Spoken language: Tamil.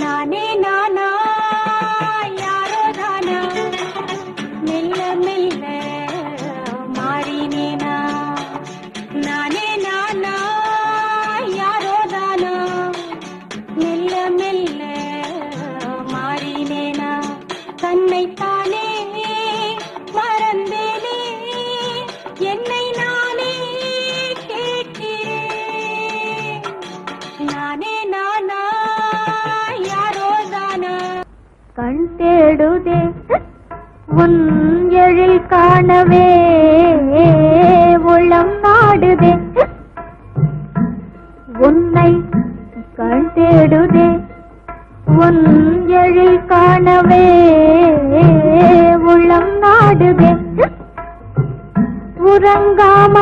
நானே நானா யாரோ தானா மெல்ல மெல்ல மாறினேனா நானே நானா யாரோ தானா மெல்ல மெல்ல மாறினேனா தன்னைத்தானே மறந்தேனே என்னை நானே கேட்கிறேன் நானே நானா யாரோ தானா கண் தேடுதே உன் எழில் காணவே உள்ளம் நாடுதே உன்னை கண் தேடுதே உன் எழில் காணவே உள்ளம் நாடுதே உறங்காமல்